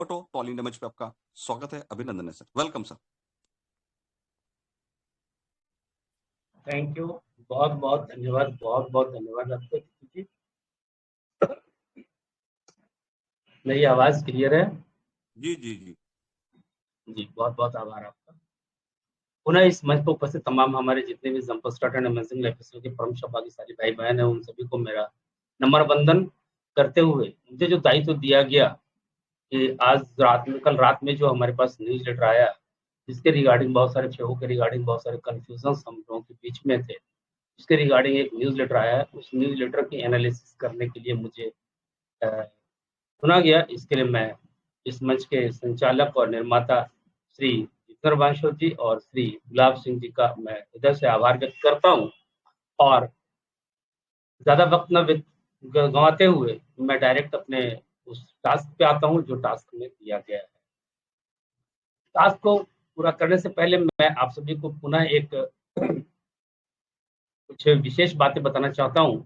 Photo तो all India मंच पे आपका स्वागत है। अभिनंदन है sir, welcome sir. Thank you, बहुत बहुत धन्यवाद, बहुत बहुत धन्यवाद आपको जी। मेरी आवाज क्लियर है? जी जी जी जी, बहुत बहुत आभार आपका। पुनः इस मंच पर उपस्थित तमाम हमारे जितने भी jumper start and amazing life के परम सौभाग्यशाली भाई बहन है, उन सभी को मेरा नम्र वंदन करते हुए मुझे जो दायित्व दिया गया कि आज रात में, कल रात में जो हमारे पास न्यूज लेटर आया, जिसके रिगार्डिंग बहुत सारे फेहू के रिगार्डिंग बहुत सारे कंफ्यूजन हम लोगों के बीच में थे, उसके रिगार्डिंग एक न्यूज लेटर आया है। उस न्यूज लेटर की एनालिसिस करने के लिए मुझे चुना गया। इसके लिए मैं इस मंच के संचालक और निर्माता श्री जितेंद्र बांशो जी और श्री गुलाब सिंह जी का मैं हृदय से आभार व्यक्त करता हूं। और ज्यादा वक्त न गंवाते हुए मैं डायरेक्ट अपने उस टास्क पे आता हूं जो टास्क में दिया गया है। टास्क को पूरा करने से पहले मैं आप सभी को पुनः एक कुछ विशेष बातें बताना चाहता हूं।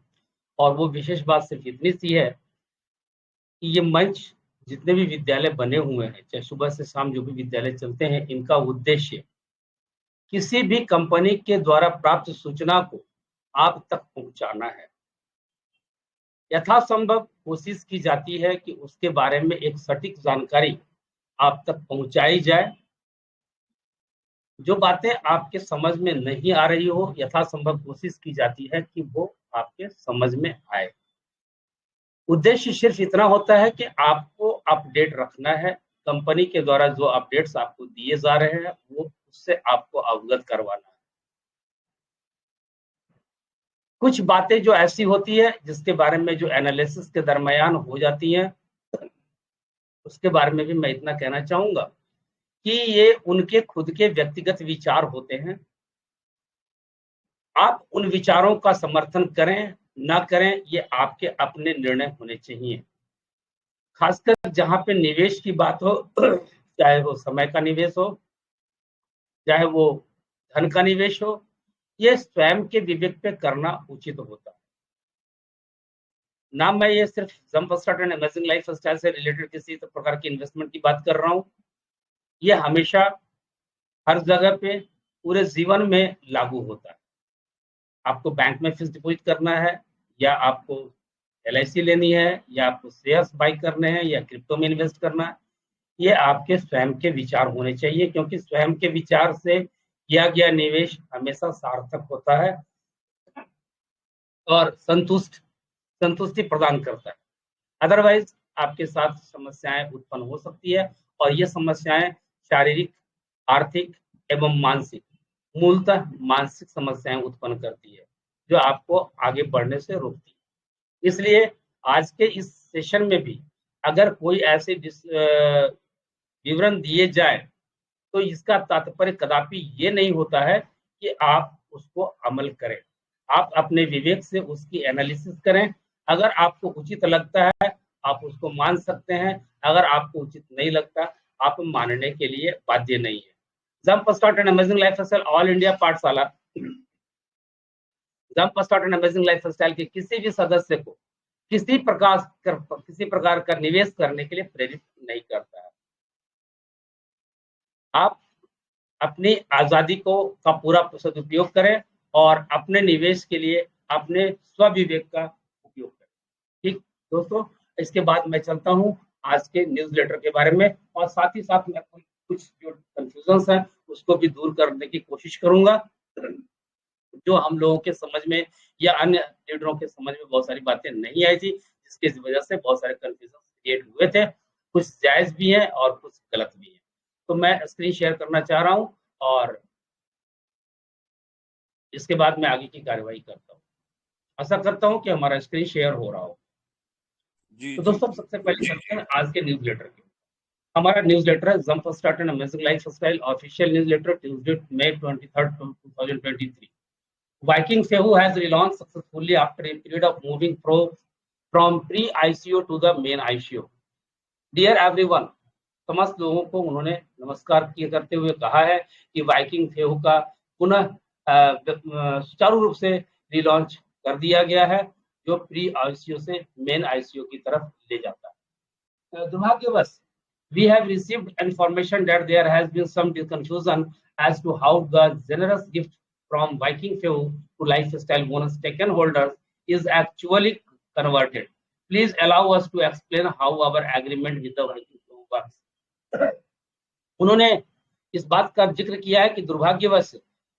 और वो विशेष बात सिर्फ इतनी सी है कि ये मंच, जितने भी विद्यालय बने हुए हैं, चाहे सुबह से शाम जो भी विद्यालय चलते हैं, इनका उद्देश्य किसी भी कंपनी के द्वारा प्राप्त सूचना को आप तक पहुंचाना है। यथासंभव कोशिश की जाती है कि उसके बारे में एक सटीक जानकारी आप तक पहुंचाई जाए। जो बातें आपके समझ में नहीं आ रही हो, यथासंभव कोशिश की जाती है कि वो आपके समझ में आए। उद्देश्य सिर्फ इतना होता है कि आपको अपडेट रखना है। कंपनी के द्वारा जो अपडेट्स आपको दिए जा रहे हैं, वो उससे आपको अवगत करवाना है। कुछ बातें जो ऐसी होती है जिसके बारे में जो एनालिसिस के दरमियान हो जाती हैं, उसके बारे में भी मैं इतना कहना चाहूंगा कि ये उनके खुद के व्यक्तिगत विचार होते हैं। आप उन विचारों का समर्थन करें ना करें, ये आपके अपने निर्णय होने चाहिए। खासकर जहां पे निवेश की बात हो, चाहे वो समय का निवेश हो, चाहे वो धन का निवेश हो, ये स्वयं के विवेक पे करना उचित होता है। ना मैं ये सिर्फ jump start and amazing life style से रिलेटेड किसी प्रकार की इन्वेस्टमेंट की बात कर रहा हूँ। ये हमेशा हर जगह पे पूरे जीवन में लागू होता है। आपको बैंक में फिक्स डिपॉजिट करना है, या आपको LIC लेनी है, या आपको शेयर्स बाई करने हैं, या क्रिप्टो में इन्वेस्ट करना है, ये आपके स्वयं के विचार होने चाहिए, क्योंकि स्वयं के विचार से किया गया निवेश हमेशा सार्थक होता है और संतुष्टि प्रदान करता है। अदरवाइज आपके साथ समस्याएं उत्पन्न हो सकती है, और ये समस्याएं शारीरिक, आर्थिक एवं मानसिक, मूलतः मानसिक समस्याएं उत्पन्न करती है, जो आपको आगे बढ़ने से रोकती है। इसलिए आज के इस सेशन में भी अगर कोई ऐसे विवरण दिए जाए, तो इसका तात्पर्य कदापि ये नहीं होता है कि आप उसको अमल करें। आप अपने विवेक से उसकी एनालिसिस करें। अगर आपको उचित लगता है, आप उसको मान सकते हैं। अगर आपको उचित नहीं लगता, आप मानने के लिए बाध्य नहीं है। Jump start and amazing life style all India Pathshala, jump start and amazing life style के किसी भी सदस्य को किसी प्रकार का निवेश करने के लिए प्रेरित नहीं करता है। आप अपनी आजादी का पूरा सदुपयोग करें और अपने निवेश के लिए अपने स्वविवेक का उपयोग करें। ठीक दोस्तों, इसके बाद मैं चलता हूं आज के न्यूज लेटर के बारे में, और साथ ही साथ मैं कुछ जो कंफ्यूजन है उसको भी दूर करने की कोशिश करूंगा, जो हम लोगों के समझ में या अन्य लीडरों के समझ में बहुत सारी बातें नहीं आई थी, जिसकी वजह से बहुत सारे कंफ्यूजन क्रिएट हुए थे। कुछ जायज भी है और कुछ गलत भी है। तो मैं स्क्रीन शेयर करना चाह रहा हूं, और इसके बाद मैं आगे की कार्यवाही करता हूँ। आशा करता हूँ कि हमारा स्क्रीन शेयर हो रहा हो। जी तो जी दोस्तों, जी सबसे पहले चलते हैं आज के न्यूज लेटर के। हमारा न्यूज लेटर है jump start and amazing life style official newsletter, Tuesday May 23, 2023। Viking Sehu has relaunched successfully after a period of moving from pre-ICO to the main ICO. Dear everyone, समस्त लोगों को उन्होंने नमस्कार करते हुए कहा है कि वाइकिंग फेहू का पुनः सुचारू रूप से रिलॉन्च कर दिया गया है, जो प्री ICO से मेन ICO की तरफ ले जाता है। दुर्भाग्यवश We have received information that there has been some confusion as to how the generous gift from Viking Few to lifestyle bonus token holders is actually converted. Please allow us to explain how our agreement with the Viking Few works. उन्होंने इस बात का जिक्र किया है कि दुर्भाग्यवश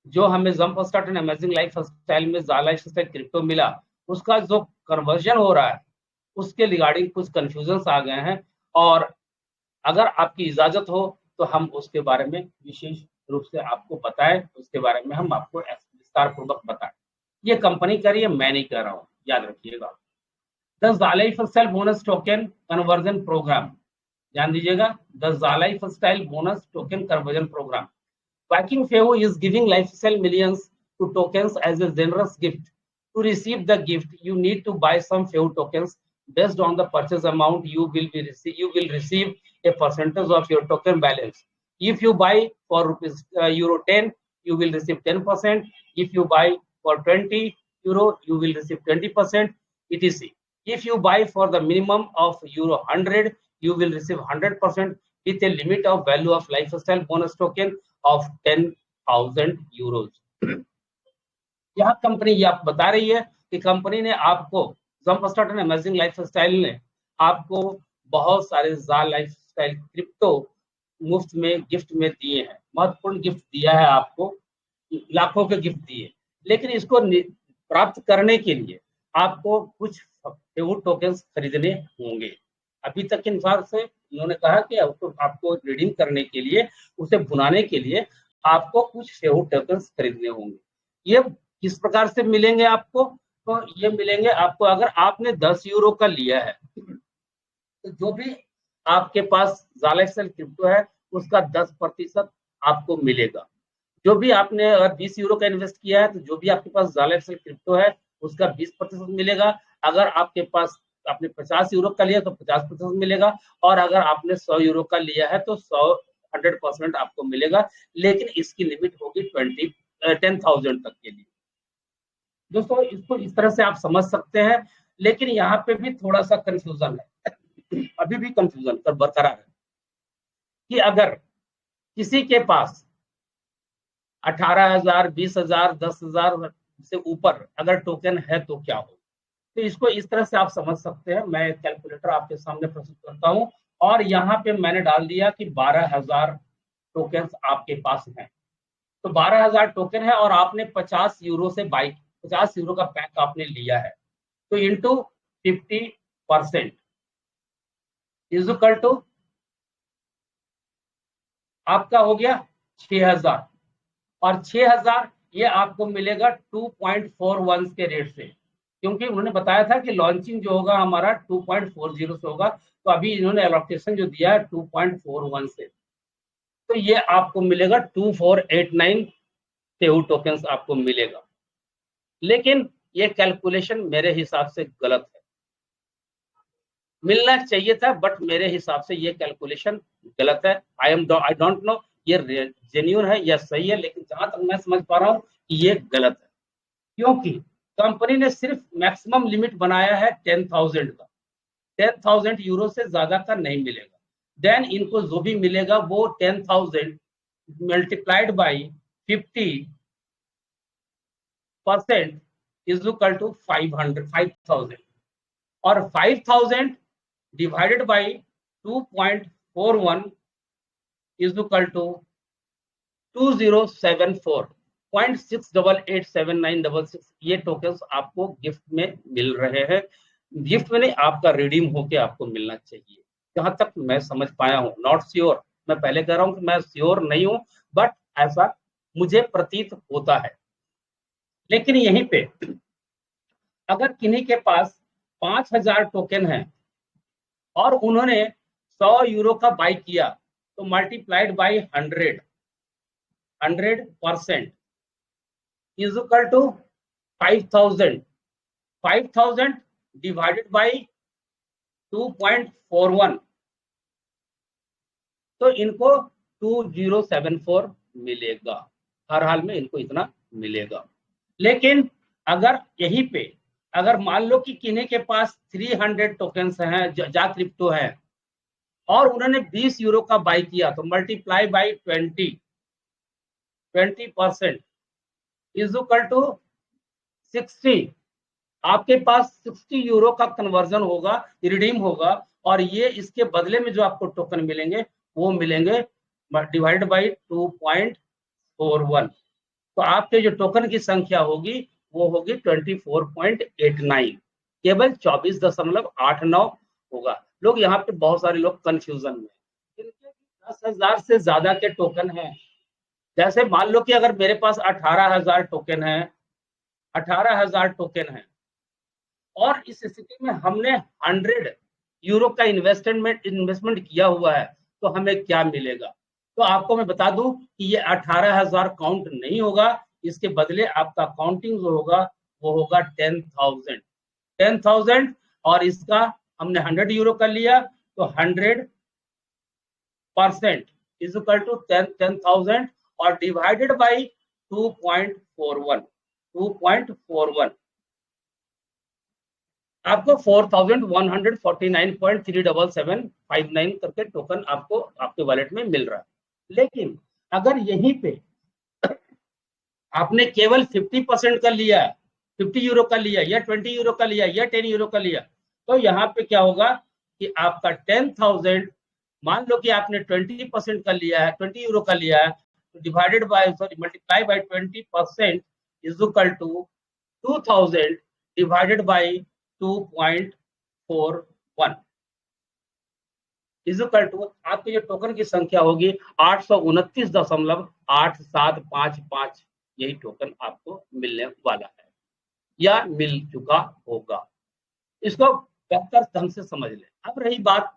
जो हमें jump start and amazing life style में लाइफ स्टाइल क्रिप्टो मिला, उसका जो कन्वर्जन हो रहा है उसके रिगार्डिंग कुछ कंफ्यूजन आ गए हैं, और अगर आपकी इजाजत हो तो हम उसके बारे में विशेष रूप से आपको बताएं, उसके बारे में हम आपको विस्तार पूर्वक बताएं। ये कंपनी कर रही है, मैं नहीं कह रहा हूँ, याद रखिएगा। The lifestyle bonus token conversion program, ध्यान दीजिएगा, the lifestyle bonus token conversion program. Viking Few is giving lifestyle millions to tokens as a generous gift. To receive the gift, you need to buy some Few tokens. Based on the purchase amount, you will receive a percentage of your token balance. If you buy for euro 10, you will receive 10%. If you buy for 20 euro, you will receive 20%, etc. If you buy for the minimum of euro 100, you will receive 100% with a limit of value of lifestyle bonus token of 10,000 euros. यह company ये आप बता रही है कि company ने आपको, jump start and amazing lifestyle ने आपको बहुत सारे लाइफस्टाइल क्रिप्टो मुफ्त में गिफ्ट में दिए हैं, महत्वपूर्ण गिफ्ट दिया है आपको, लाखों के गिफ्ट दिए, लेकिन इसको प्राप्त करने के लिए आपको कुछ टोकन्स खरीदने होंगे। अभी तक के अनुसार से उन्होंने कहा कि आपको रिडीम करने के लिए, उसे भुनाने के लिए आपको कुछ फेव टोकन्स खरीदने होंगे। ये किस प्रकार से मिलेंगे आपको? तो ये मिलेंगे आपको अगर आपने 10 यूरो का लिया है तो जो भी आपके पास लाइफस्टाइल क्रिप्टो है उसका 10% आपको मिलेगा। जो भी आपने अगर 20 यूरो का इन्वेस्ट किया है तो जो भी आपके पास लाइफस्टाइल क्रिप्टो है उसका 20% मिलेगा। अगर आपके पास आपने 50 यूरो का लिया तो 50% मिलेगा, और अगर आपने 100 यूरो का लिया है तो 100% आपको मिलेगा, लेकिन इसकी लिमिट होगी 10,000 तक के लिए। दोस्तों इसको इस तरह से आप समझ सकते हैं, लेकिन यहाँ पे भी थोड़ा सा कंफ्यूजन है, अभी भी कंफ्यूजन बरकरार है कि अगर किसी के पास 18,000, 20,000, 10,000 से ऊपर अगर टोकन है तो क्या हो। तो इसको इस तरह से आप समझ सकते हैं। मैं कैलकुलेटर आपके सामने प्रस्तुत करता हूं, और यहाँ पे मैंने डाल दिया कि 12,000 टोकन्स आपके पास हैं। तो 12,000 टोकन है और आपने 50 यूरो से 50 यूरो का पैक आपने लिया है, तो इंटू 50% इज इक्वल टू आपका हो गया 6,000, और 6,000 ये आपको मिलेगा 2.41 के रेट से, क्योंकि उन्होंने बताया था कि लॉन्चिंग जो होगा हमारा 2.40 से होगा, तो अभी इन्होंने एलोकेशन जो दिया है 2.41 से, तो ये आपको मिलेगा 2489 फेव टोकन्स आपको मिलेगा। लेकिन ये कैलकुलेशन मेरे हिसाब से गलत है, मिलना चाहिए था बट मेरे हिसाब से ये कैलकुलेशन गलत है। आई डोंट नो ये जेन्युइन है या सही है, लेकिन जहां तक मैं समझ पा रहा हूँ ये गलत है, क्योंकि कंपनी ने सिर्फ मैक्सिमम लिमिट बनाया है 10,000 का, 10,000 यूरो से ज्यादा का नहीं मिलेगा। देन इनको जो भी मिलेगा वो 10,000 multiplied by 50% is equal to 5,000, और 5,000 divided by 2.41 is equal to 2074.6887966 ये टोकन्स आपको गिफ्ट में मिल रहे हैं। गिफ्ट में नहीं, आपका रिडीम होके आपको मिलना चाहिए, जहां तक मैं समझ पाया हूँ। नॉट श्योर, मैं पहले कह रहा हूँ कि मैं श्योर नहीं हूँ, बट ऐसा मुझे प्रतीत होता है। लेकिन यहीं पे अगर किन्हीं के पास 5,000 टोकन है और उन्होंने 100 यूरो का बाई किया, तो multiplied by 100% is equal to 5,000 divided by 2.41, तो इनको 2074 मिलेगा। हर हाल में इनको इतना मिलेगा। लेकिन अगर यहीं पे अगर मान लो कि किन्हीं के पास 300 टोकन्स हैं, जा क्रिप्टो है, और उन्होंने 20 यूरो का बाई किया, तो multiply by 20% is equal to 60। आपके पास 60 यूरो का कन्वर्जन होगा, रिडीम होगा, और ये इसके बदले में जो आपको टोकन मिलेंगे वो मिलेंगे डिवाइड बाई 2.41। तो आपके जो टोकन की संख्या होगी वो होगी 24.89, केवल 24.89 होगा। लोग यहाँ पे बहुत सारे लोग कंफ्यूजन में, जिनके 10,000 से ज्यादा के टोकन हैं, जैसे मान लो कि अगर मेरे पास 18,000 टोकन है, 18,000 टोकन है, और इस स्थिति में हमने 100 यूरो का इन्वेस्टमेंट किया हुआ है, तो हमें क्या मिलेगा? तो आपको मैं बता दूं कि ये 18,000 काउंट नहीं होगा, इसके बदले आपका काउंटिंग जो होगा वो होगा 10,000। और इसका हमने 100 यूरो का लिया, तो 100% इज इक्वल टू 10,000 और डिवाइडेड बाई 2.41 आपको 4,149.37759 करके टोकन आपको आपके वॉलेट में मिल रहा है। लेकिन अगर यहीं पे आपने केवल 50% का लिया, 50 यूरो का लिया, या 20 यूरो का लिया, या 10 यूरो का लिया, तो यहाँ पे क्या होगा कि आपका 10,000, मान लो कि आपने 20% का लिया है, 20 यूरो का लिया है, तो divided by multiply by 20% is equal to 2,000 divided by 2.41 is equal to आपकी जो टोकन की संख्या होगी 829.8755, यही टोकन आपको मिलने वाला है या मिल चुका होगा। इसको बेहतर ढंग से समझ लें। अब रही बात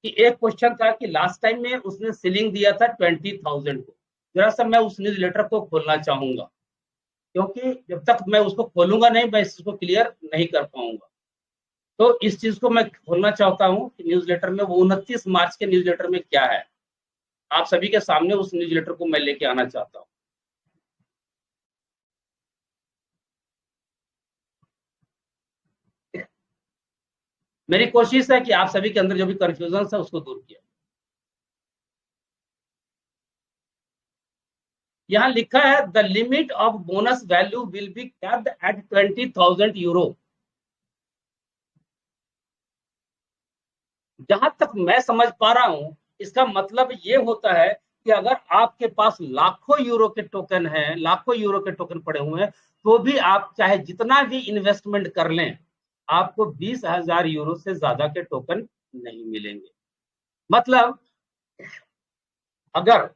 कि एक क्वेश्चन था कि लास्ट टाइम में उसने सीलिंग दिया था 20,000 को, जरा सा मैं उस न्यूज लेटर को खोलना चाहूंगा, क्योंकि जब तक मैं उसको खोलूंगा नहीं, मैं इसको क्लियर नहीं कर पाऊंगा। तो इस चीज को मैं खोलना चाहता हूं कि न्यूज़लेटर में वो 29 मार्च के न्यूज़लेटर में क्या है, आप सभी के सामने उस न्यूज़लेटर को मैं लेके आना चाहता हूं। मेरी कोशिश है कि आप सभी के अंदर जो भी कंफ्यूजन है उसको दूर किया। यहां लिखा है the limit of bonus value will be capped at 20,000 euro. जहां तक मैं समझ पा रहा हूं, इसका मतलब ये होता है कि अगर आपके पास लाखों यूरो के टोकन हैं, लाखों यूरो के टोकन पड़े हुए हैं, तो भी आप चाहे जितना भी इन्वेस्टमेंट कर लें, आपको 20,000 यूरो से ज्यादा के टोकन नहीं मिलेंगे। मतलब अगर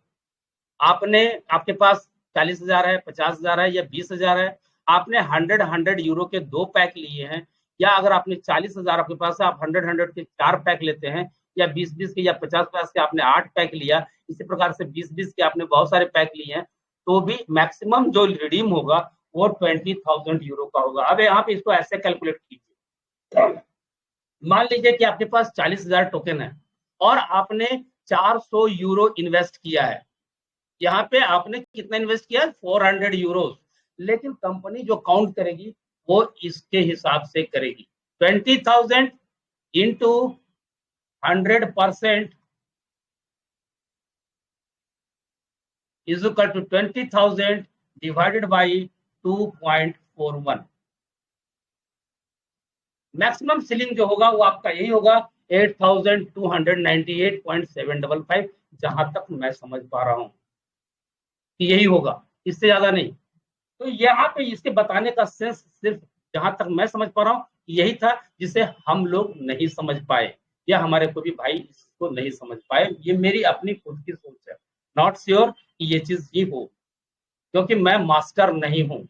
आपके पास 40,000 है, 50,000 है या 20,000 है, आपने 100 यूरो के 2 पैक लिए हैं, या अगर आपने 40,000 आपके पास है, आप 100 के 4 पैक लेते हैं, या 20 के या 50 के आपने 8 पैक लिया, इसी प्रकार से 20 के आपने बहुत सारे पैक लिए हैं, तो भी मैक्सिमम जो रिडीम होगा वो 20,000 यूरो का होगा। अब यहाँ पे इसको ऐसे कैलकुलेट कीजिए, मान लीजिए कि आपके पास 40,000 टोकन है और आपने 400 यूरो इन्वेस्ट किया है। यहाँ पे आपने कितना इन्वेस्ट किया? 400 यूरो। लेकिन कंपनी जो काउंट करेगी वो इसके हिसाब से करेगी, 20,000 into 100% is equal to 20,000 divided by 2.41। Maximum ceiling जो होगा वो आपका यही होगा 8,298.755, जहां तक मैं समझ पा रहा हूं कि यही होगा, इससे ज्यादा नहीं। तो यहाँ पे इसके बताने का सेंस सिर्फ जहां तक मैं समझ पा रहा हूँ यही था, जिसे हम लोग नहीं समझ पाए, या हमारे कोई भी भाई इसको नहीं समझ पाए। ये मेरी अपनी खुद की सोच है, नॉट श्योर कि ये चीज ही हो, क्योंकि मैं मास्टर नहीं हूँ।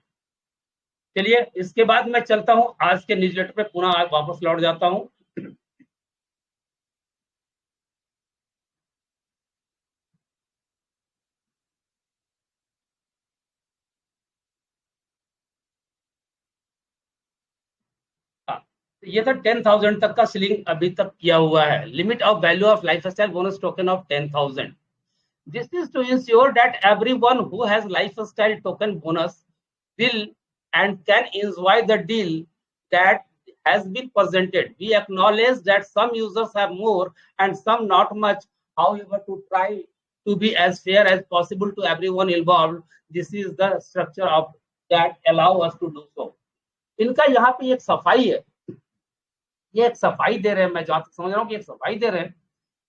चलिए इसके बाद मैं चलता हूँ आज के न्यूज़लेटर पे, पुनः वापस लौट जाता हूँ। ये था 10,000 तक का सीलिंग अभी तक किया हुआ है। Limit of value of life style bonus token of 10,000। This is to ensure that everyone who has lifestyle token bonus will and can enjoy the deal that has been presented. We acknowledge that some users have more and some not much. However, to try to be as fair as possible to everyone involved, this is the structure of that allow us to do so. इनका यहाँ पे एक सफाई है, ये एक सफाई दे रहे हैं, मैं जहां तक समझ रहा हूँ कि एक सफाई दे रहे हैं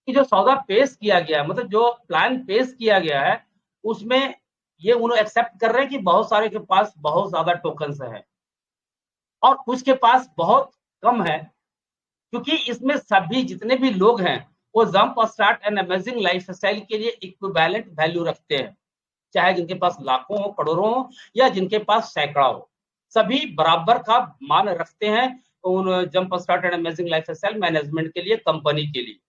कि जो सौदा पेश किया गया है, मतलब जो प्लान पेश किया गया है, उसमें ये उन्होंने एक्सेप्ट कर रहे हैं कि बहुत सारे के पास बहुत ज्यादा टोकन्स हैं और कुछ के पास बहुत कम है, क्योंकि इसमें सभी जितने भी लोग हैं वो jump start and amazing lifestyle के लिए इक्विवेलेंट वैल्यू रखते हैं, चाहे जिनके पास लाखों हो, करोड़ों हो या जिनके पास सैकड़ा हो, सभी बराबर का मान रखते हैं उन jump start and amazing lifestyle management के लिए, कंपनी के लिए।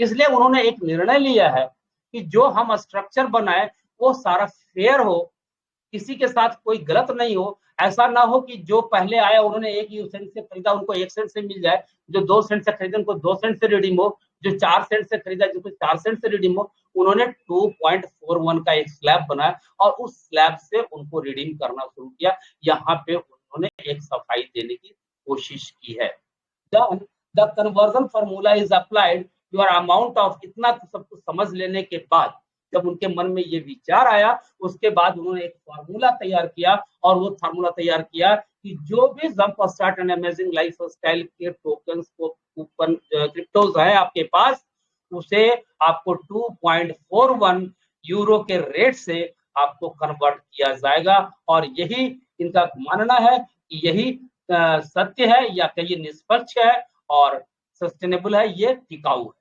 इसलिए उन्होंने एक निर्णय लिया है कि जो हम स्ट्रक्चर बनाए वो सारा फेयर हो, किसी के साथ कोई गलत नहीं हो। ऐसा ना हो कि जो पहले आया उन्होंने 1 सेंट से खरीदा उनको 1 सेंट से मिल जाए, जो 2 सेंट से खरीदा उनको 2 सेंट से रिडीम हो, जो 4 सेंट से खरीदा जिनको 4 सेंट से रिडीम हो। उन्होंने 2.41 का एक स्लैब बनाया और उस स्लैब से उनको रिडीम करना शुरू किया। यहाँ पे उन्होंने एक सफाई देने की कोशिश की है। The conversion formula is applied your amount of, इतना सब कुछ समझ लेने के बाद जब उनके मन में ये विचार आया, उसके बाद उन्होंने एक फार्मूला तैयार किया और वो फार्मूला तैयार किया कि जो भी jump start and amazing lifestyle के टोकन्स को कूपन क्रिप्टोज है आपके पास, उसे आपको 2.41 यूरो के रेट से आपको कन्वर्ट किया जाएगा। और यही इनका मानना है कि यही सत्य है या कहीं निष्पक्ष है और सस्टेनेबल है, ये टिकाऊ है,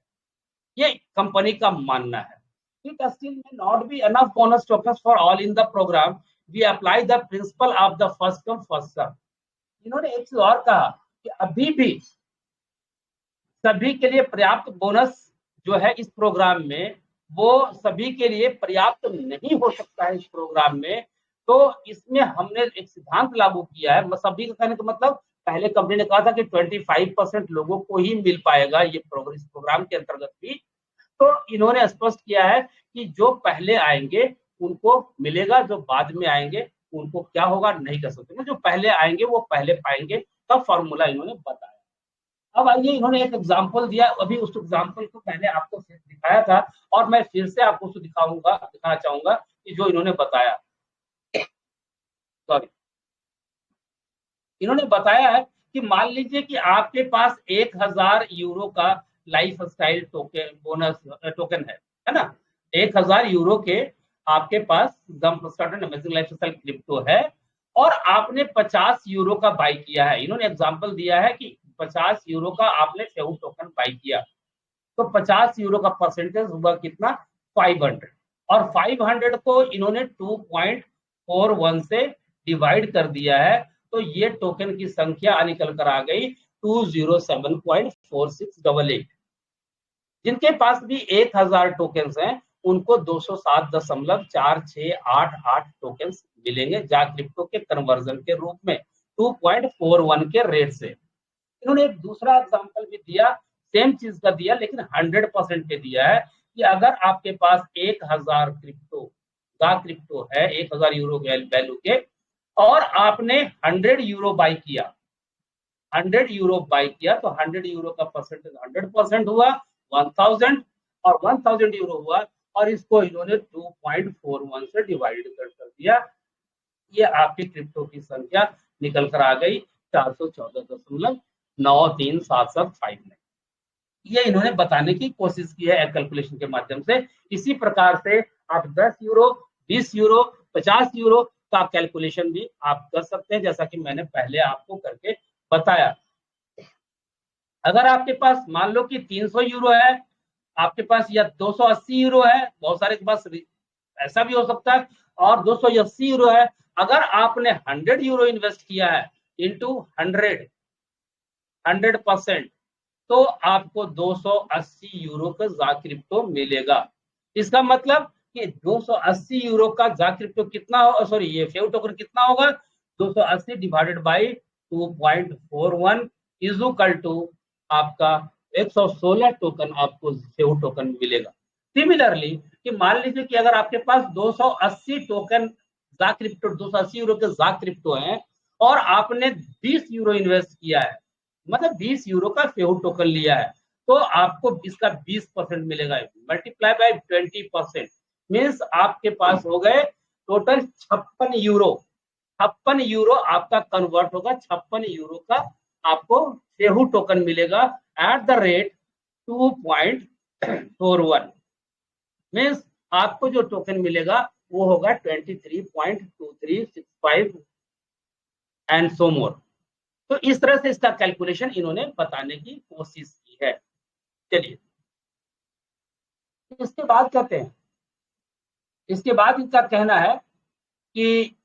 ये कंपनी का मानना है। It still may not be enough bonus tokens for all in the program. We apply the principle of the first come first serve. इन्होंने एक चीज और कहा कि अभी भी सभी के लिए पर्याप्त बोनस जो है इस प्रोग्राम में, वो सभी के लिए पर्याप्त नहीं हो सकता है इस प्रोग्राम में। तो इसमें हमने एक सिद्धांत लागू किया है। सभी का कहने का मतलब, पहले कंपनी ने कहा था कि 25% लोगों को ही मिल पाएगा ये प्रोग्राम के अंतर्गत भी। तो इन्होंने स्पष्ट किया है कि जो पहले आएंगे उनको मिलेगा, जो बाद में आएंगे उनको क्या होगा नहीं कर सकते। जो पहले आएंगे वो पहले पाएंगे, तब फॉर्मूला इन्होंने बताया। अब आइए, इन्होंने एक एग्जांपल दिया, अभी उस एग्जांपल को मैंने आपको दिखाया था और मैं फिर से आपको उसको दिखाना चाहूंगा कि जो इन्होंने बताया। सॉरी, इन्होंने बताया है कि मान लीजिए कि आपके पास 1000 यूरो का life style token bonus token है ना, 1000 यूरो के आपके पास jump start and amazing lifestyle crypto है और आपने 50 यूरो का बाई किया है। इन्होंने एग्जांपल दिया है कि 50 यूरो का आपने फेउ टोकन बाई किया, तो 50 यूरो का परसेंटेज हुआ कितना, 500, और 500 को इन्होंने 2.41 से डिवाइड कर दिया है, तो ये टोकन की संख्या निकल कर आ गई 207.4688। जिनके पास भी 1000 टोकन्स हैं उनको 207.4688 टोकन्स मिलेंगे जा क्रिप्टो के कन्वर्जन के रूप में 2.41 के रेट से। इन्होंने एक दूसरा एग्जांपल भी दिया, सेम चीज का दिया लेकिन 100% पे दिया है कि अगर आपके पास 1000 क्रिप्टो है 1000 यूरो वैल्यू के, और आपने 100 यूरो बाई किया, 100 यूरो बाई किया, तो 100 यूरो का परसेंटेज 100% हुआ 1000, और 1000 यूरो हुआ और इसको इन्होंने 2.41 से डिवाइड कर दिया। ये आपकी क्रिप्टो की संख्या निकल कर आ गई 414.93775। ये इन्होंने बताने की कोशिश की है कैलकुलेशन के माध्यम से। इसी प्रकार से आप 10 यूरो, 20 यूरो, 50 यूरो का कैलकुलेशन भी आप कर सकते हैं, जैसा कि मैंने पहले आपको करके बताया। अगर आपके पास मान लो कि 300 यूरो है आपके पास, या 280 यूरो है, बहुत सारे के पास ऐसा भी हो सकता है, और 280 यूरो है, अगर आपने 100 यूरो इन्वेस्ट किया है इंटू 100%, तो आपको 280 यूरो का जा क्रिप्टो मिलेगा। इसका मतलब कि 280 यूरो का जा क्रिप्टो कितना, सॉरी ये फेउ टोकन कितना होगा, 280 divided by 2.41 is equal to आपका 116 टोकन आपको फेउ टोकन मिलेगा। सिमिलरली कि मान लीजिए कि अगर आपके पास 280 टोकन जा क्रिप्टो, 280 यूरो के जा क्रिप्टो हैं और आपने 20 यूरो इन्वेस्ट किया है, मतलब 20 यूरो का फेहू टोकन लिया है तो आपको इसका 20% मिलेगा, मल्टीप्लाई बाय 20%, मीन्स आपके पास हो गए टोटल 56 यूरो। 56 यूरो आपका कन्वर्ट होगा, 56 यूरो का आपको फेहू टोकन मिलेगा एट द रेट 2.41, मीन्स आपको जो टोकन मिलेगा वो होगा 23.2365 एंड सो मोर। तो इस तरह से इसका कैलकुलेशन इन्होंने बताने की कोशिश की है। चलिए इसके बाद कहते हैं, इसके बाद इनका कहना है कि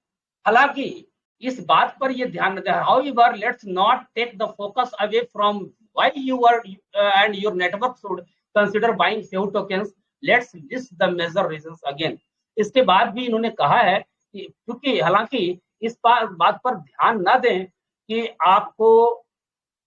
हालांकि इस बात पर ये ध्यान दें, however let's not take the focus away from why you are and your network should consider buying Few tokens, let's list the major reasons again. इसके बाद भी इन्होंने कहा है कि क्योंकि हालांकि इस बात पर ध्यान ना दें कि आपको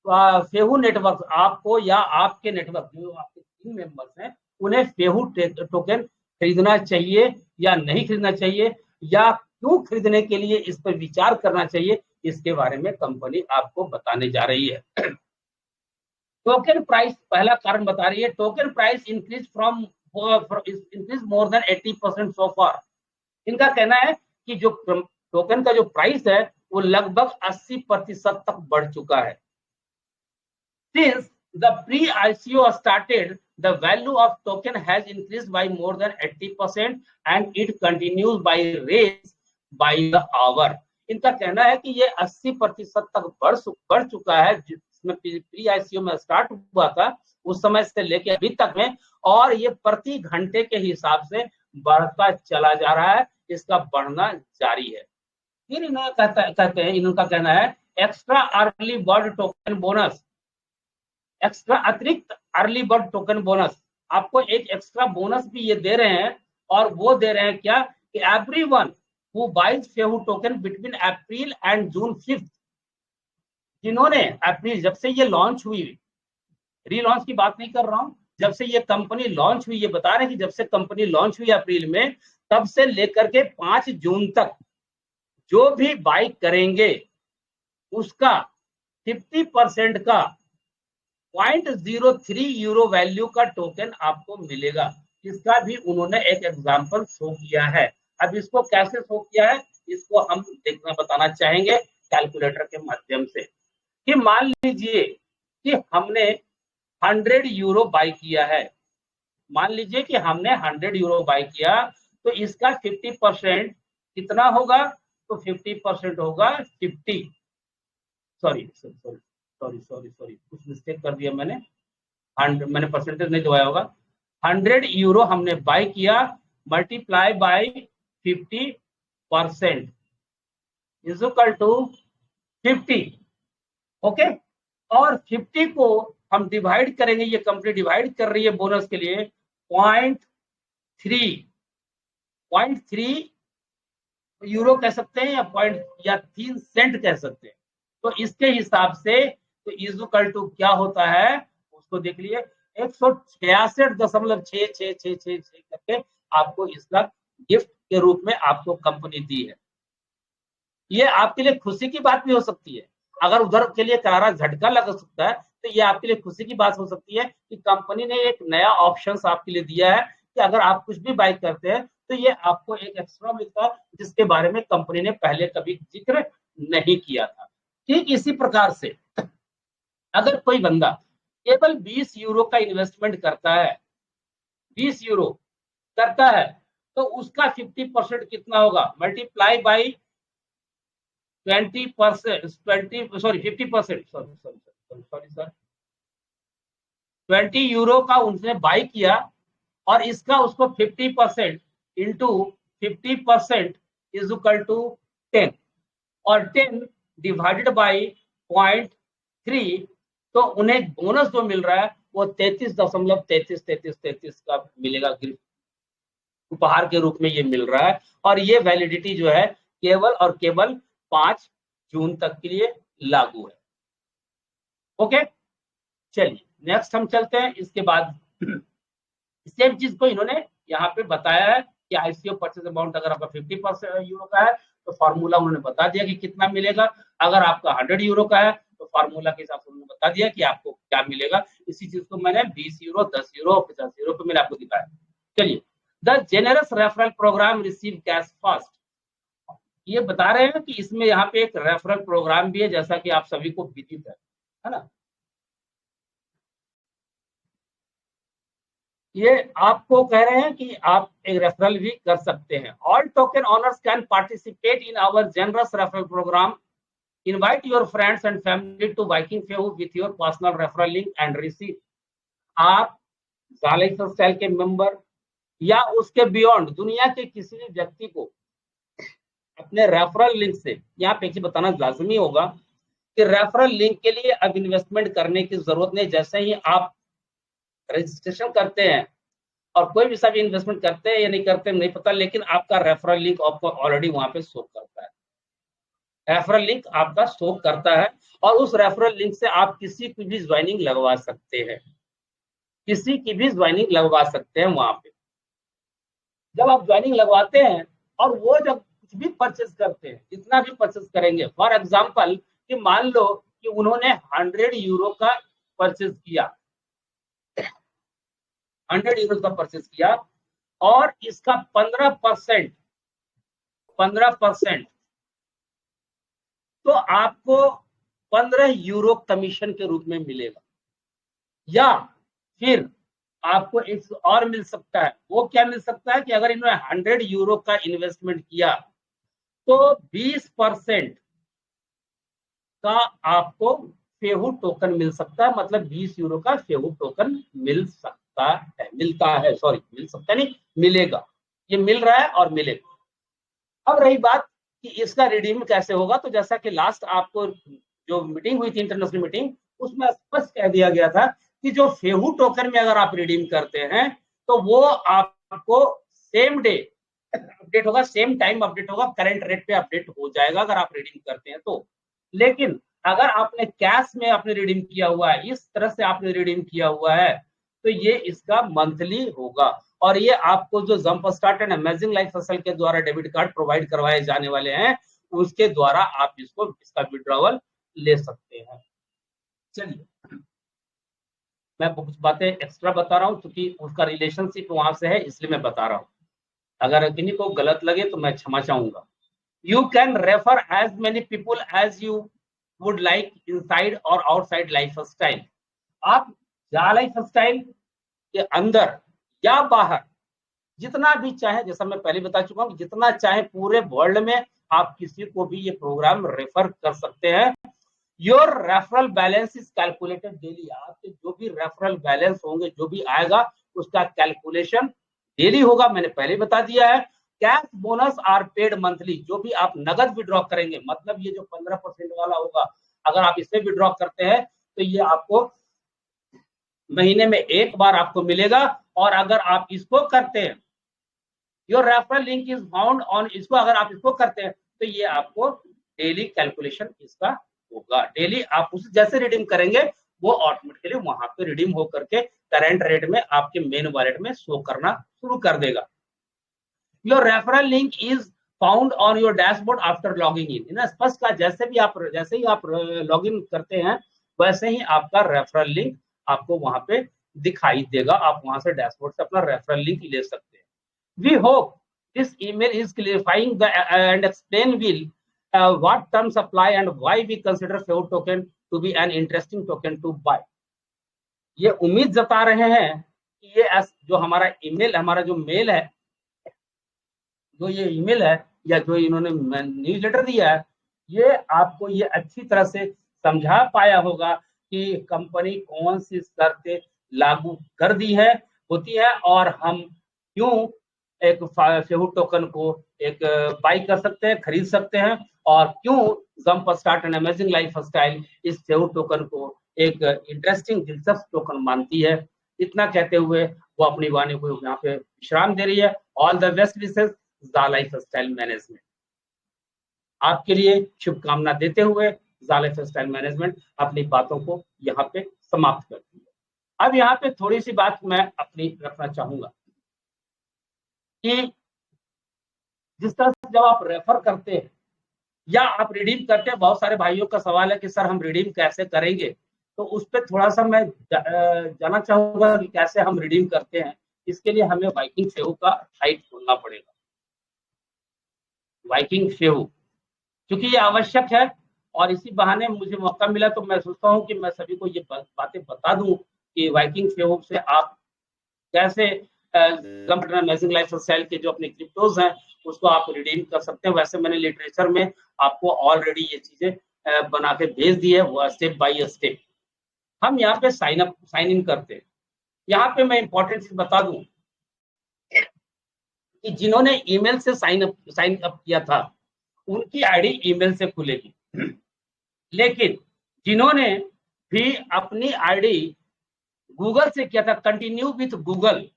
फेहू नेटवर्क, आपको या आपके नेटवर्क जो आपके टीम मेंबर्स हैं उन्हें फेहू टोकन खरीदना चाहिए या नहीं खरीदना चाहिए, या क्यों खरीदने के लिए इस पर विचार करना चाहिए, इसके बारे में कंपनी आपको बताने जा रही है। टोकन प्राइस पहला कारण बता रही है, token price increase from increase more than 80% सो फार। इनका कहना है कि जो टोकन का जो प्राइस है वो लगभग 80% तक बढ़ चुका है। Since the pre-ICO started, the value of token has increased by more than 80% and it continues by raise by the hour. इनका कहना है कि ये 80% तक बढ़ चुका है जिसमें प्री आईसीओ में स्टार्ट हुआ था उस समय से लेके अभी तक में, और ये प्रति घंटे के हिसाब से बढ़ता चला जा रहा है, इसका बढ़ना जारी है। फिर इन्होंने कहते हैं, इनका कहना है extra early bird token bonus, extra अतिरिक्त अर्ली बर्ड टोकन बोनस, आपको एक एक्स्ट्रा बोनस भी ये दे रहे हैं, और वो दे रहे हैं क्या कि everyone who buys Fehu token between April and June 5, जिन्होंने अप्रैल जब से ये लॉन्च हुई, रीलॉन्च की बात नहीं कर रहा हूं, जब से ये कंपनी लॉन्च हुई, ये बता रहे हैं कि जब से कंपनी लॉन्च हुई अप्रैल में, तब से लेकर के 5 जून तक जो भी बाई करेंगे उसका 50% का 0.03 यूरो वैल्यू का टोकन आपको मिलेगा। इसका भी उन्होंने एक एग्जांपल शो किया है। अब इसको कैसे शो किया है इसको हम देखना बताना चाहेंगे कैलकुलेटर के माध्यम से, कि मान लीजिए कि हमने 100 यूरो बाई किया है, मान लीजिए कि हमने 100 यूरो बाई किया, तो इसका 50% कितना होगा, तो 50% होगा 50, सॉरी कुछ मिस्टेक कर दिया मैंने, 100 मैंने परसेंटेज नहीं दबाया होगा, 100 यूरो हमने बाय किया, multiply by 50% is equal to 50, okay. और 50 को हम डिवाइड करेंगे, ये कंपनी डिवाइड कर रही है बोनस के लिए 0.3 यूरो कह सकते हैं, या 3 सेंट कह सकते हैं। तो इसके हिसाब से तो इक्वल टू क्या होता है उसको देख लिए, 166.6666 करके आपको इसका गिफ्ट के रूप में आपको कंपनी दी है। ये आपके लिए खुशी की बात भी हो सकती है, अगर उधर के लिए करारा झटका लग सकता है तो ये आपके लिए खुशी की बात हो सकती है कि कंपनी ने एक नया ऑप्शन आपके लिए दिया है कि अगर आप कुछ भी बाय करते हैं तो ये आपको एक एक्स्ट्रा मिलता है, जिसके बारे में कंपनी ने पहले कभी जिक्र नहीं किया था। ठीक इसी प्रकार से अगर कोई बंदा केवल 20 यूरो का इन्वेस्टमेंट करता है, 20 यूरो करता है, तो उसका 50% कितना होगा, मल्टीप्लाई बाई 20%, 50% सर 20 यूरो का उसने बाई किया, और इसका उसको 50% इंटू 50% इज इक्वल टू 10, और 10 डिवाइडेड बाई 0.3, तो उन्हें बोनस जो मिल रहा है वो 33.3333 का मिलेगा, गिफ्ट उपहार के रूप में ये मिल रहा है। और ये वैलिडिटी जो है केवल और केवल 5 जून तक के लिए लागू है। ओके, चलिए नेक्स्ट हम चलते हैं। इसके बाद सेम चीज को इन्होंने यहाँ पे बताया है कि आईसीओ परचेज अमाउंट अगर आपका 50% यूरो का है तो फॉर्मूला उन्होंने बता दिया कि कितना मिलेगा, अगर आपका 100 यूरो का है तो फार्मूला के हिसाब से उन्होंने बता दिया कि आपको क्या मिलेगा। इसी चीज को मैंने 20 यूरो, 10 यूरो और 50 यूरो पे मैंने आपको दिखाया। चलिए, the generous referral program receive cash first. ये बता रहे हैं कि इसमें यहाँ पे एक रेफरल प्रोग्राम भी है, जैसा कि आप सभी को विदित है ना। ये आपको कह रहे हैं कि आप एक रेफरल भी कर सकते हैं। All token owners can participate in our generous referral program. Invite your friends and family to Viking Fehu with your personal referral link and receive. आप ज़ालाइफ स्टाइल के मेंबर या उसके बियॉन्ड दुनिया के किसी भी व्यक्ति को अपने रेफरल लिंक से, यहाँ पे एक बताना लाजमी होगा कि रेफरल लिंक के लिए अब इन्वेस्टमेंट करने की जरूरत नहीं। जैसे ही आप रजिस्ट्रेशन करते हैं और कोई भी सभी इन्वेस्टमेंट करते हैं या नहीं करते नहीं पता, लेकिन आपका रेफरल लिंक आपको ऑलरेडी वहां पे शो करता है। रेफरल लिंक आपका शो करता है और उस रेफरल लिंक से आप किसी की भी ज्वाइनिंग लगवा सकते हैं, किसी की भी ज्वाइनिंग लगवा सकते हैं वहां पे। जब आप ज्वाइनिंग लगवाते हैं और वो जब कुछ भी परचेज करते हैं, जितना भी परचेज करेंगे, फॉर एग्जाम्पल कि मान लो कि उन्होंने 100 यूरो का परचेज किया, 100 यूरो का परचेज किया और इसका 15% तो आपको 15 यूरो कमीशन के रूप में मिलेगा। या फिर आपको एक और मिल सकता है। वो क्या मिल सकता है कि अगर इन्होंने 100 यूरो का इन्वेस्टमेंट किया तो 20% का आपको फेहू टोकन मिल सकता है। मतलब 20 यूरो का फेहू टोकन मिल सकता है, मिल सकता नहीं, मिलेगा। ये मिल रहा है और मिलेगा। अब रही बात कि इसका रिडीम कैसे होगा, तो जैसा कि लास्ट आपको जो मीटिंग हुई थी, इंटरनेशनल मीटिंग, उसमें स्पष्ट कह दिया गया था कि जो फेहू टोकन में अगर आप रिडीम करते हैं तो वो आपको सेम डे अपडेट होगा, सेम टाइम अपडेट होगा, करंट रेट पे अपडेट हो जाएगा अगर आप रिडीम करते हैं तो। लेकिन अगर आपने कैश में आपने रिडीम किया हुआ है, इस तरह से आपने रिडीम किया हुआ है, तो ये इसका मंथली होगा। और ये आपको जो jump start and amazing life style के द्वारा डेबिट कार्ड प्रोवाइड करवाए जाने वाले हैं, उसके द्वारा आप इसका विड्रॉवल ले सकते हैं। चलिए, मैं कुछ बातें एक्स्ट्रा बता रहा हूँ क्योंकि उसका रिलेशनशिप वहां से है, इसलिए मैं बता रहा हूँ। अगर किन्हीं को गलत लगे तो मैं क्षमा चाहूंगा। You can refer as many people as you would like inside or outside lifestyle। आप लाइफस्टाइल के अंदर या बाहर जितना भी चाहे, जैसा मैं पहले बता चुका हूं, जितना चाहे पूरे वर्ल्ड में आप किसी को भी ये प्रोग्राम रेफर कर सकते हैं। Your referral balance is calculated daily. आपके जो भी रेफरल बैलेंस होंगे, जो भी आएगा, उसका कैलकुलेशन डेली होगा। मैंने पहले बता दिया है। Cash bonus are paid monthly. जो भी आप नगद विड्रॉ करेंगे, मतलब ये जो 15% वाला होगा, अगर आप इससे विड्रॉ करते हैं तो ये आपको महीने में एक बार आपको मिलेगा। और अगर आप इसको करते हैं, your referral link is found on, इसको अगर आप इसको करते हैं तो ये आपको डेली कैलकुलेशन इसका होगा। डेली आप उसे जैसे रिडीम करेंगे वो ऑटोमेटिकली वहां पे रिडीम होकर के करंट रेट में आपके मेन वॉलेट में शो करना शुरू कर देगा। Your referral link is found on your dashboard after logging in. स्पष्ट का जैसे ही आप लॉग इन करते हैं, वैसे ही आपका रेफरल लिंक आपको वहां पे दिखाई देगा। आप वहां से डैशबोर्ड से अपना रेफरल लिंक ले सकते हैं। We hope this email is clarifying and explain what terms apply and why we consider FEO token to be an interesting token to buy। ये उम्मीद जता रहे हैं कि ये जो हमारा ईमेल, हमारा जो मेल है, जो ये ईमेल है या जो इन्होंने न्यूज़लेटर दिया है, ये आपको ये अच्छी तरह से समझा पाया होगा कि कंपनी कौन सी शर्तें लागू कर दी है होती है और हम क्यों एक फेहू टोकन को एक बाई कर सकते हैं, खरीद सकते हैं, और क्यों jump start and amazing life style इस फेहू टोकन को एक इंटरेस्टिंग दिलचस्प टोकन मानती है। इतना कहते हुए वो अपनी वाणी को यहाँ पे विश्राम दे रही है। ऑल द बेस्ट विशेस ज़ा लाइफ स्टाइल मैनेजमेंट। आपके लिए शुभकामना देते हुए ज़ा लाइफ स्टाइल मैनेजमेंट अपनी बातों को यहाँ पे समाप्त करती है। अब यहाँ पे थोड़ी सी बात मैं अपनी रखना चाहूंगा कि जिस तरह से जब आप रेफर करते हैं या आप रिडीम करते हैं। बहुत सारे भाइयों का सवाल है कि सर हम रिडीम कैसे करेंगे, तो उस पर थोड़ा सा मैं जानना चाहूंगा कि कैसे हम रिडीम करते हैं। इसके लिए हमें वाइकिंग सेहू का साइट खोलना पड़ेगा, वाइकिंग सेहू, क्योंकि ये आवश्यक है। और इसी बहाने मुझे मौका मिला तो मैं सोचता हूँ कि मैं सभी को ये बातें बता दूं कि वाइकिंग सेहू से आप कैसे अमेजिंग लाइफस्टाइल के जो अपने क्रिप्टोज हैं उसको आप रिडीम कर सकते हैं। वैसे मैंने लिटरेचर में आपको ऑलरेडी ये चीजें बना के भेज दी है, वो स्टेप बाय स्टेप। हम यहाँ पे साइन इन करते हैं। यहाँ पे मैं इंपॉर्टेंट चीज बता दूं कि जिन्होंने ईमेल से साइन अप किया था उनकी आईडी ईमेल से खुलेगी, लेकिन जिन्होंने भी अपनी आईडी गूगल से किया था, कंटिन्यू विथ गूगल,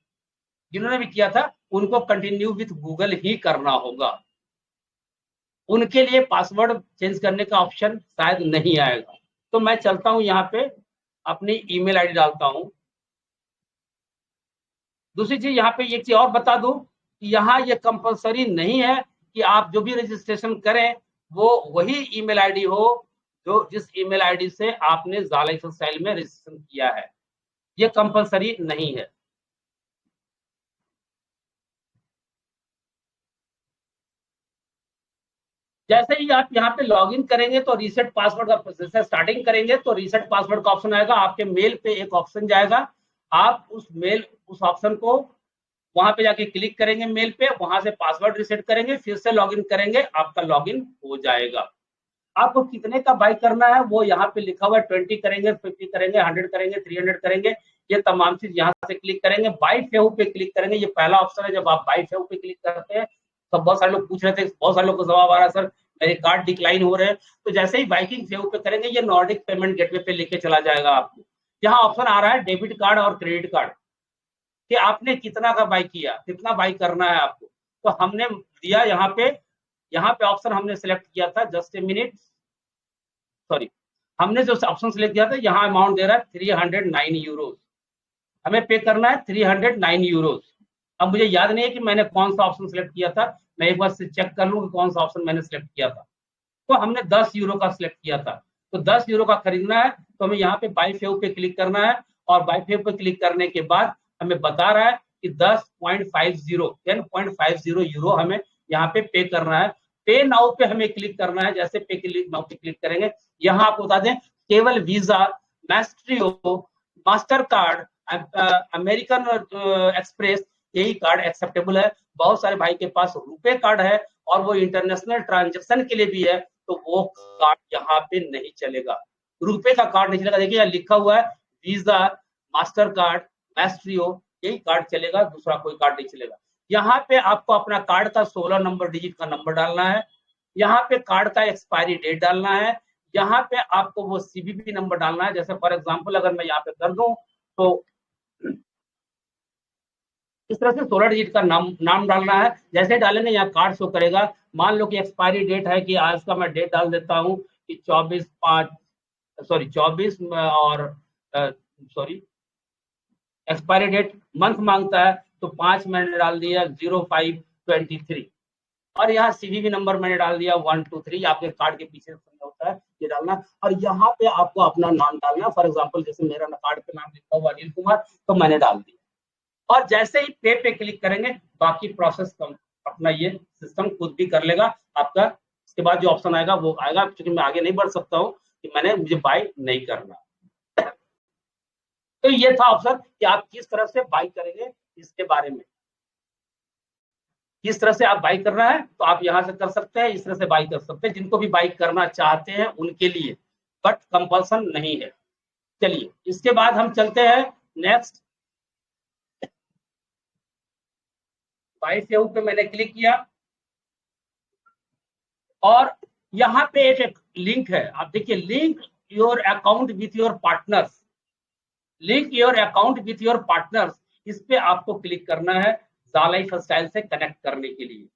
जिन्होंने भी किया था उनको कंटिन्यू विथ गूगल ही करना होगा। उनके लिए पासवर्ड चेंज करने का ऑप्शन शायद नहीं आएगा। तो मैं चलता हूं यहाँ पे अपनी ईमेल आईडी डालता हूं। दूसरी चीज यहाँ पे एक चीज और बता दूं कि यहाँ ये कंपलसरी नहीं है कि आप जो भी रजिस्ट्रेशन करें वो वही ईमेल आईडी हो जो जिस ईमेल आईडी से आपने ज़ा लाइफस्टाइल में रजिस्ट्रेशन किया है। ये कंपलसरी नहीं है। जैसे ही आप यहाँ पे लॉगिन करेंगे तो रीसेट पासवर्ड का प्रोसेस है। स्टार्टिंग करेंगे तो रीसेट पासवर्ड का ऑप्शन आएगा, आपके मेल पे एक ऑप्शन जाएगा, आप उस ऑप्शन को वहां पे जाके क्लिक करेंगे मेल पे, वहां से पासवर्ड रीसेट करेंगे, फिर से लॉगिन करेंगे, आपका लॉगिन हो जाएगा। आपको कितने का बाई करना है वो यहाँ पे लिखा हुआ है, 20 करेंगे, 50 करेंगे, 100 करेंगे, 300 करेंगे, ये तमाम चीज यहाँ से क्लिक करेंगे। बाई फेव पे क्लिक करेंगे, ये पहला ऑप्शन है। जब आप बाई फेव पे क्लिक करते हैं तो बहुत सारे लोग पूछ रहे थे, बहुत सारे लोग को जवाब आ रहा है सर मेरे कार्ड डिक्लाइन हो रहे हैं। तो जैसे ही बाइकिंग फेव पे करेंगे ये नॉर्डिक पेमेंट गेटवे पे लेके चला जाएगा आपको। यहाँ ऑप्शन आ रहा है डेबिट कार्ड और क्रेडिट कार्ड कि आपने कितना का बाई किया, कितना बाई करना है आपको। तो हमने दिया यहाँ पे ऑप्शन हमने सेलेक्ट किया था, जस्ट ए मिनट, सॉरी, हमने जो ऑप्शन सेलेक्ट किया था यहाँ अमाउंट दे रहा है 309 यूरोज, हमें पे करना है 309 यूरोज। अब मुझे याद नहीं है कि मैंने कौन सा ऑप्शन सेलेक्ट किया था, मैं एक बार से चेक कर लूँ कि कौन सा ऑप्शन मैंने सेलेक्ट किया था। तो हमने 10 यूरो का सिलेक्ट किया था, तो 10 यूरो का खरीदना है तो हमें यहाँ पे बाई फेव पे क्लिक करना है, और बाई फेव पे क्लिक करने के बाद हमें बता रहा है कि 10.50 यूरो हमें यहाँ पे करना है। पे नाउ पे हमें क्लिक करना है। जैसे पे नाउ पे क्लिक करेंगे, यहाँ आपको बता दें केवल Visa, Maestro, Mastercard, American Express, यही कार्ड एक्सेप्टेबल है। बहुत सारे भाई के पास रुपए कार्ड है और वो इंटरनेशनल ट्रांजेक्शन के लिए भी है, तो वो कार्ड यहाँ पे नहीं चलेगा, रुपए का कार्ड नहीं चलेगा। देखिए यहाँ लिखा हुआ है वीजा, मास्टर कार्ड, मैस्ट्रियो, यही कार्ड चलेगा, दूसरा कोई कार्ड नहीं चलेगा। यहाँ पे आपको अपना कार्ड का 16 नंबर डिजिट का नंबर डालना है, यहाँ पे कार्ड का एक्सपायरी डेट डालना है, यहाँ पे आपको वो सीवीवी नंबर डालना है। जैसे फॉर एग्जांपल अगर मैं यहाँ पे कर दूं तो इस तरह से 16 डिजिट का नाम डालना है। जैसे डालेंगे यहाँ कार्ड शो करेगा। मान लो कि एक्सपायरी डेट है कि आज का मैं डेट डाल देता हूँ कि 24 और सॉरी एक्सपायरी डेट मंथ मांगता है तो 5 मैंने डाल दिया 0523, और यहाँ सीवीवी नंबर मैंने डाल दिया 123। आपके कार्ड के पीछे होता है ये डालना, और यहाँ पे आपको अपना नाम डालना। फॉर एग्जाम्पल जैसे मेरा कार्ड पे नाम लिखा हुआ अनिल कुमार, तो मैंने डाल दिया। और जैसे ही पे क्लिक करेंगे बाकी प्रोसेस अपना ये सिस्टम खुद भी कर लेगा आपका। इसके बाद जो ऑप्शन आएगा वो आएगा, क्योंकि मैं आगे नहीं बढ़ सकता हूँ कि मुझे बाय नहीं करना। तो ये था ऑप्शन कि आप किस तरह से बाय करेंगे, इसके बारे में किस तरह से आप बाई करना है तो आप यहां से कर सकते हैं, इस तरह से बाई कर सकते हैं। जिनको भी बाई करना चाहते हैं उनके लिए, बट कंपल्सन नहीं है। चलिए इसके बाद हम चलते हैं नेक्स्ट। बाई सेव पे मैंने क्लिक किया और यहाँ पे एक लिंक है, आप देखिए link your account with your partners, link your account with your partners, इस पे आपको क्लिक करना है ज़ा लाइफस्टाइल से कनेक्ट करने के लिए।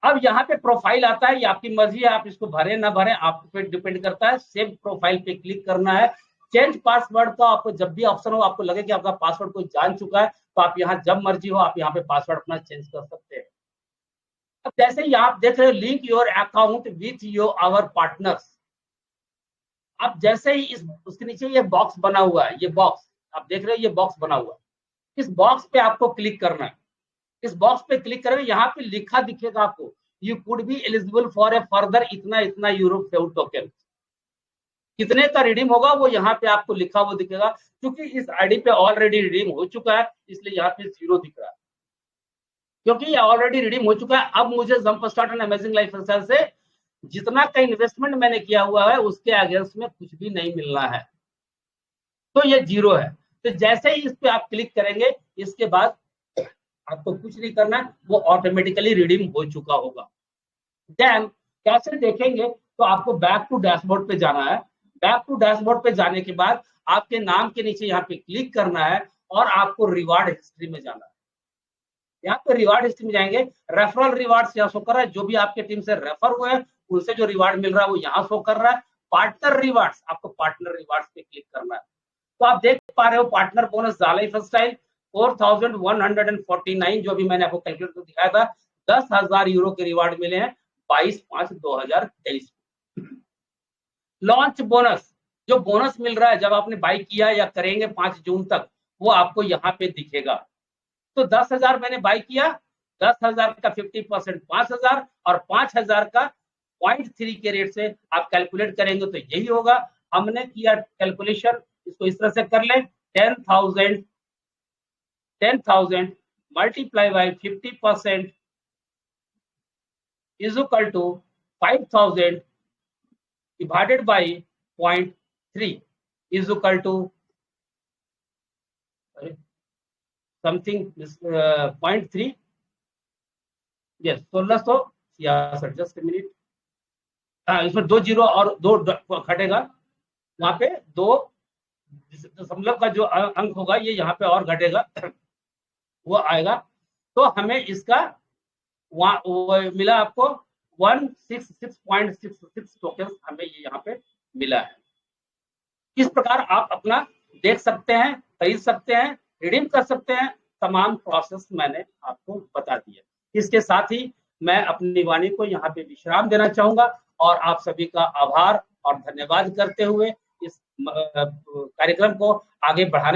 अब यहाँ पे प्रोफाइल आता है, ये आपकी मर्जी है, आप इसको भरे ना भरे आप पे डिपेंड करता है। सेव प्रोफाइल पे क्लिक करना है। चेंज पासवर्ड का आपको जब भी ऑप्शन हो, आपको लगे कि आपका पासवर्ड कोई जान चुका है तो आप यहाँ जब मर्जी हो आप यहाँ पे पासवर्ड अपना चेंज कर सकते हैं। अब जैसे ही आप देख रहे हो link your account with your our partners, आप जैसे ही इस उसके नीचे ये बॉक्स बना हुआ है, ये बॉक्स आप देख रहे हो, ये बॉक्स बना हुआ है, इस बॉक्स पे आपको क्लिक करना है। इस बॉक्स पे क्लिक करेंगे, यहाँ पे लिखा दिखेगा आपको, you could be eligible for a further इतना इतना यूरो फेव टोकन। कितने का रिडीम होगा वो यहाँ पे आपको लिखा हुआ दिखेगा। क्योंकि इस आईडी पे ऑलरेडी रिडीम हो चुका है, इसलिए यहाँ पे 0 दिख रहा है, क्योंकि ये ऑलरेडी रिडीम हो चुका है। अब मुझे jump start and amazing lifestyle से जितना का इन्वेस्टमेंट मैंने किया हुआ है उसके अगेंस्ट में कुछ भी नहीं मिलना है, तो ये 0 है। तो जैसे ही इस पे आप क्लिक करेंगे, इसके बाद आपको कुछ नहीं करना है, वो ऑटोमेटिकली रिडीम हो चुका होगा। देन कैसे देखेंगे, तो आपको बैक टू डैशबोर्ड पे जाना है। बैक टू डैशबोर्ड पे जाने के बाद आपके नाम के नीचे यहाँ पे क्लिक करना है और आपको रिवार्ड हिस्ट्री में जाना है। यहाँ पे रिवार्ड हिस्ट्री में जाएंगे, रेफरल रिवार्ड्स यहाँ शो कर रहा है, जो भी आपके टीम से रेफर हुए हैं उनसे जो रिवार्ड मिल रहा है वो यहाँ शो कर रहा है। पार्टनर रिवार्ड्स, आपको पार्टनर रिवार्ड्स पे क्लिक करना है। तो आप देख पा रहे हो पार्टनर बोनस ज़ाला लाइफस्टाइल 4149 जो भी मैंने आपको कैलकुलेट कर दिखाया था, 10,000 यूरो के रिवार्ड मिले हैं 22/5/2023। लॉन्च बोनस, जो बोनस मिल रहा है जब आपने बाई किया या करेंगे 5 जून तक, वो आपको यहाँ पे दिखेगा। तो 10,000 मैंने बाई किया, 10,000 का 50% 5,000 और 5,000 का 0.3 के रेट से आप कैलकुलेट करेंगे तो यही होगा। हमने किया कैलकुलेशन, इसको इस तरह से कर ले, 10,000 multiply by 50% is equal to 5,000 divided by 0.3 is equal to something 0.3, yes 1666। Just minute, इसमें 2 जीरो और 2 घटेगा, वहां पे 2 दशमलव का जो अंक होगा ये यहाँ पे और घटेगा, वो आएगा। तो हमें इसका मिला आपको 166.66 टोकन हमें ये यहाँ पे मिला है। इस प्रकार आप अपना देख सकते हैं, खरीद सकते हैं, रिडीम कर सकते हैं। तमाम प्रोसेस मैंने आपको बता दिया। इसके साथ ही मैं अपनी वाणी को यहाँ पे विश्राम देना चाहूंगा और आप सभी का आभार और धन्यवाद करते हुए इस कार्यक्रम को आगे बढ़ाने